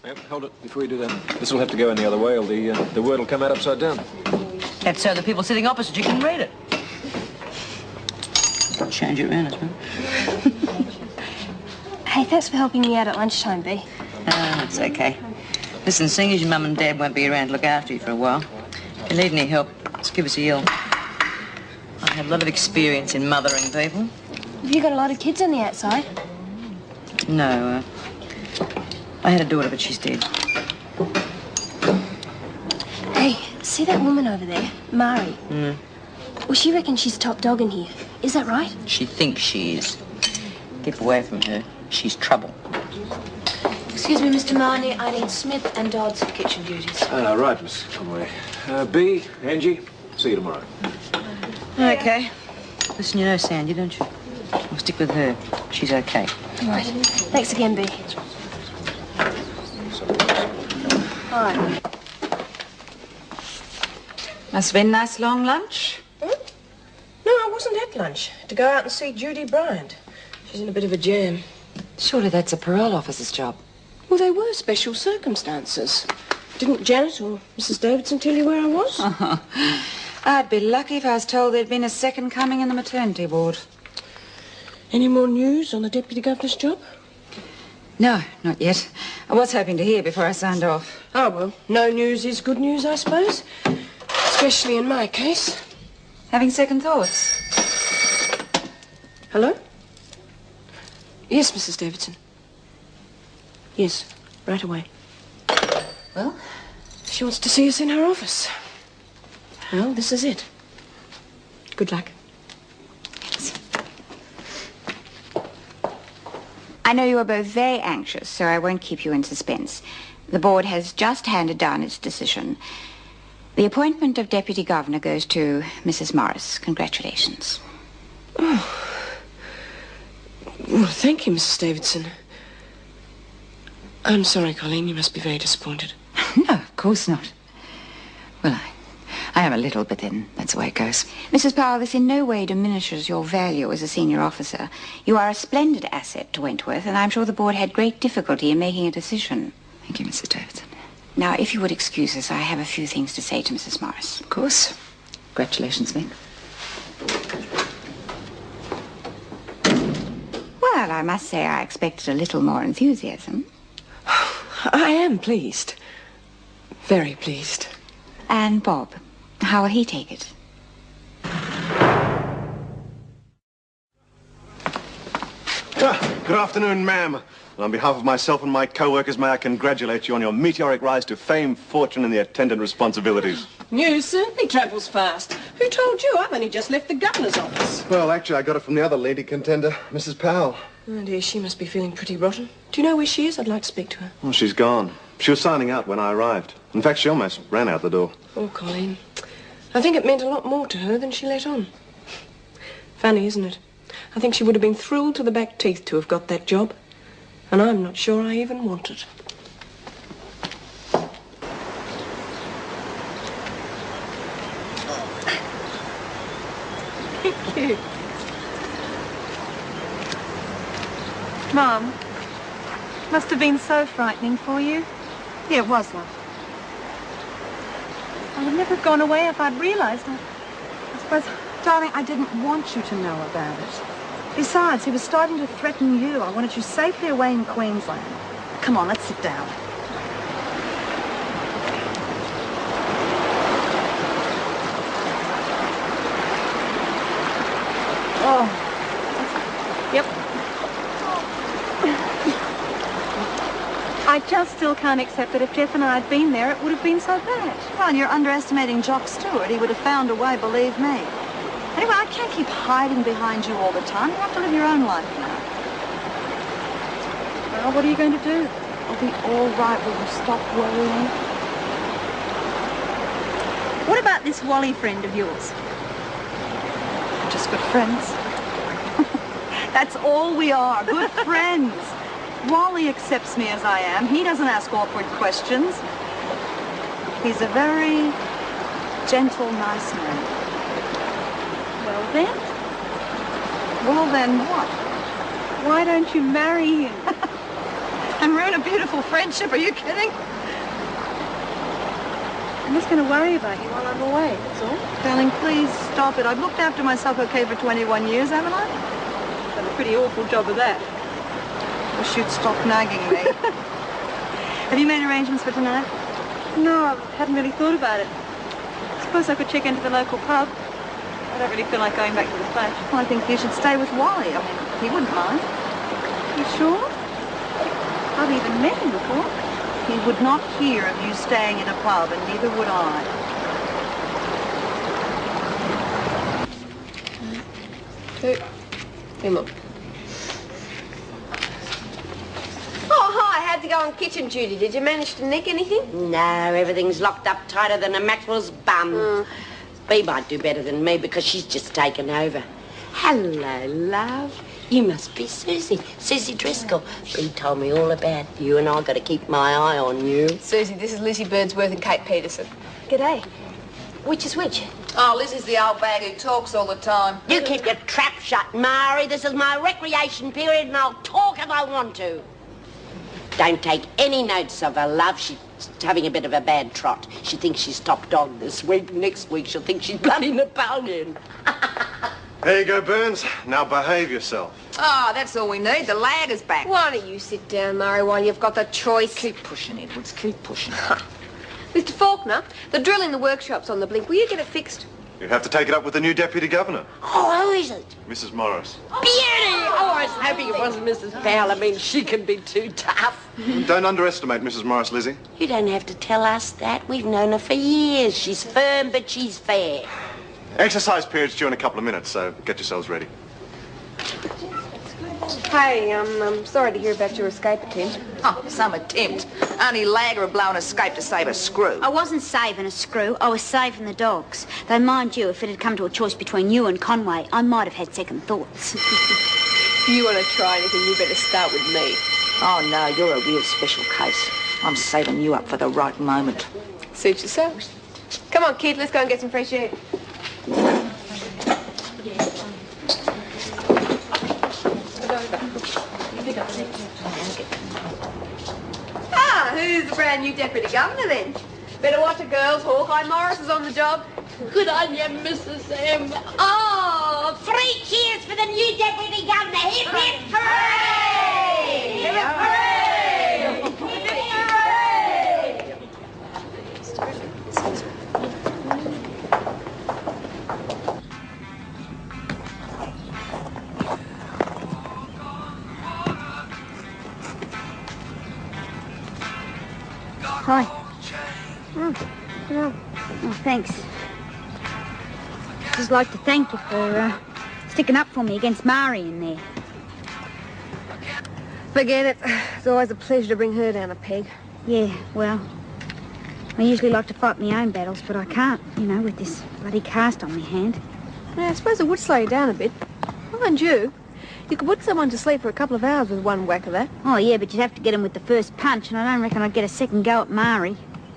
Yep, hold it before you do that. This will have to go in the other way, or the word will come out upside down. That's so the people sitting opposite you can read it. Change it around as well. Hey, thanks for helping me out at lunchtime, Bea. It's okay. Listen, seeing as your mum and dad won't be around to look after you for a while, if you need any help, just give us a yell. I have a lot of experience in mothering people. Have you got a lot of kids on the outside? No, I had a daughter, but she's dead. Hey, see that woman over there, Mari? Well, she reckons she's top dog in here. Is that right? She thinks she is. Keep away from her. She's trouble. Excuse me, Mr. Marnie. I need Smith and Dodds for kitchen duties. Right, Miss Conway. Bea, Angie, see you tomorrow. Okay. Listen, you know Sandy, don't you? We'll stick with her. She's okay. All right. Thanks again, Bea. All right. Must have been a nice long lunch. No, I wasn't at lunch. To go out and see Judy Bryant. She's in a bit of a jam. Surely that's a parole officer's job. Well, they were special circumstances. Didn't Janet or Mrs. Davidson tell you where I was? I'd be lucky if I was told there'd been a second coming in the maternity ward. Any more news on the Deputy Governor's job? No, not yet. I was hoping to hear before I signed off. Oh, well, no news is good news, I suppose. Especially in my case. Having second thoughts? Hello? Yes, Mrs. Davidson. Yes, right away. Well? She wants to see us in her office. Well, this is it. Good luck. Yes. I know you are both very anxious, so I won't keep you in suspense. The board has just handed down its decision. The appointment of Deputy Governor goes to Mrs. Morris. Congratulations. Oh. Well, thank you, Mrs. Davidson. I'm sorry, Colleen. You must be very disappointed. No, of course not. Well, I am a little, but then that's the way it goes. Mrs. Powell, this in no way diminishes your value as a senior officer. You are a splendid asset to Wentworth, and I'm sure the board had great difficulty in making a decision. Thank you, Mrs. Davidson. Now, if you would excuse us, I have a few things to say to Mrs. Morris. Of course. Congratulations, Mick. Well, I must say I expected a little more enthusiasm. I am pleased. Very pleased. And Bob, how will he take it? Good afternoon, ma'am. And on behalf of myself and my co-workers, may I congratulate you on your meteoric rise to fame, fortune, and the attendant responsibilities. News certainly travels fast. Who told you? I've only just left the governor's office. Well, actually, I got it from the other lady contender, Mrs. Powell. Oh, dear, she must be feeling pretty rotten. Do you know where she is? I'd like to speak to her. Well, she's gone. She was signing out when I arrived. In fact, she almost ran out the door. Oh, Colleen. I think it meant a lot more to her than she let on. Funny, isn't it? I think she would have been thrilled to the back teeth to have got that job. And I'm not sure I even want it. Thank you. Mom, must have been so frightening for you. Yeah, it was, love. I would never have gone away if I'd realized. I suppose, Darling, I didn't want you to know about it. besides, he was starting to threaten you. I wanted you safely away in Queensland. Come on, let's sit down. Oh, yep. I just still can't accept that if Jeff and I had been there, it would have been so bad. Well, you're underestimating Jock Stewart. He would have found a way, believe me. Anyway, I can't keep hiding behind you all the time. You have to live your own life now. Well, what are you going to do? I'll be all right. Will you stop worrying? What about this Wally friend of yours? Just good friends. That's all we are, good friends. Wally accepts me as I am. He doesn't ask awkward questions. He's a very gentle, nice man. Well then? Well, then what? Why don't you marry him? I'm really ruin a beautiful friendship. Are you kidding? I'm just going to worry about you while I'm away, that's all. Darling, please stop it. I've looked after myself okay for 21 years, haven't I? Done a pretty awful job of that. Wish you'd stop nagging me. Have you made arrangements for tonight? No, I hadn't really thought about it. Suppose I could check into the local pub. I don't really feel like going back to the flat. Well, I think you should stay with Wally. I mean, he wouldn't mind. You sure? I've even met him before. He would not hear of you staying in a pub, and neither would I. Hey, look. Oh, hi. How'd you go on kitchen duty? Did you manage to nick anything? No, everything's locked up tighter than a Maxwell's bum. Bea might do better than me because she's just taken over. Hello, love. You must be Susie Driscoll. Bea told me all about you, and I've got to keep my eye on you. Susie, this is Lizzie Birdsworth and Kate Peterson. G'day. Which is which? Oh, Lizzie's the old bag who talks all the time. You keep your trap shut, Mari. This is my recreation period, and I'll talk if I want to. Don't take any notice of her, love. She's having a bit of a bad trot. She thinks she's top dog this week. Next week, she'll think she's bloody Napoleon. There you go, Burns. Now behave yourself. Oh, that's all we need. The lag is back. Why don't you sit down, Murray, while you've got the choice? Keep pushing, Edwards. Keep pushing. Mr. Faulkner, the drill in the workshop's on the blink. Will you get it fixed? You have to take it up with the new Deputy Governor, Oh, who is it? Mrs. Morris. Beauty! Oh, I was hoping it wasn't Mrs. Powell. I mean, she can be too tough. Don't underestimate Mrs. Morris, Lizzie. You don't have to tell us that. We've known her for years. She's firm, but she's fair. Exercise period's due in a couple of minutes, so get yourselves ready. Hey, I'm sorry to hear about your escape attempt. Oh, some attempt. Only Lagger had blown escape to save a screw. I wasn't saving a screw. I was saving the dogs. Though, mind you, if it had come to a choice between you and Conway, I might have had second thoughts. If you want to try anything, you better start with me. Oh, no, you're a real special case. I'm saving you up for the right moment. Suit yourself. Come on, kid, let's go and get some fresh air. Ah, who's the brand new Deputy Governor then? Better watch it, girls. Hawkeye Morris is on the job. Good on you, Mrs. M. Oh, 3 cheers for the new Deputy Governor. Hip, hip, hooray! Hip, hip, hooray! Hip, hip, hooray! Hi. Oh, thanks. Just like to thank you for sticking up for me against Mari in there. Forget it. It's always a pleasure to bring her down a peg. Yeah, well, I usually like to fight my own battles, but I can't, you know, with this bloody cast on my hand. Yeah, I suppose it would slow you down a bit. Mind you, you could put someone to sleep for a couple of hours with one whack of that. Oh, yeah, but you'd have to get him with the first punch, and I don't reckon I'd get a second go at Mari.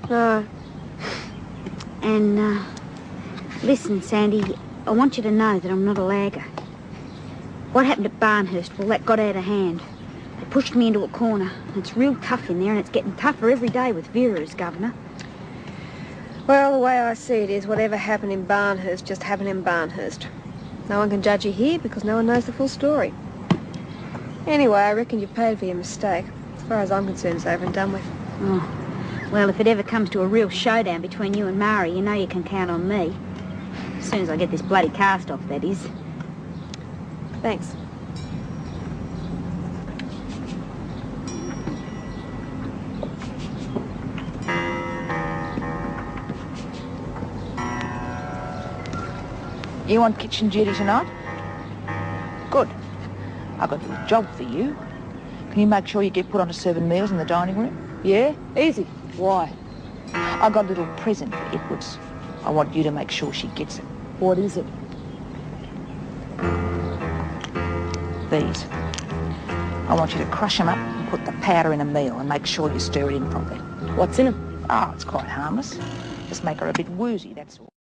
No. And, listen, Sandy, I want you to know that I'm not a lagger. What happened at Barnhurst, well, that got out of hand. They pushed me into a corner. It's real tough in there, and it's getting tougher every day with Vera as governor. Well, the way I see it is whatever happened in Barnhurst just happened in Barnhurst. No one can judge you here because no one knows the full story. Anyway, I reckon you paid for your mistake. As far as I'm concerned, it's over and done with. Oh, well, if it ever comes to a real showdown between you and Mari, you know you can count on me. As soon as I get this bloody cast off, that is. Thanks. You on kitchen duty tonight? Good. I've got a little job for you. Can you make sure you get put on to serving meals in the dining room? Yeah? Easy. Why? I've got a little present for Edwards. I want you to make sure she gets it. What is it? These. I want you to crush them up and put the powder in a meal and make sure you stir it in properly. What's in them? Oh, it's quite harmless. Just make her a bit woozy, that's all.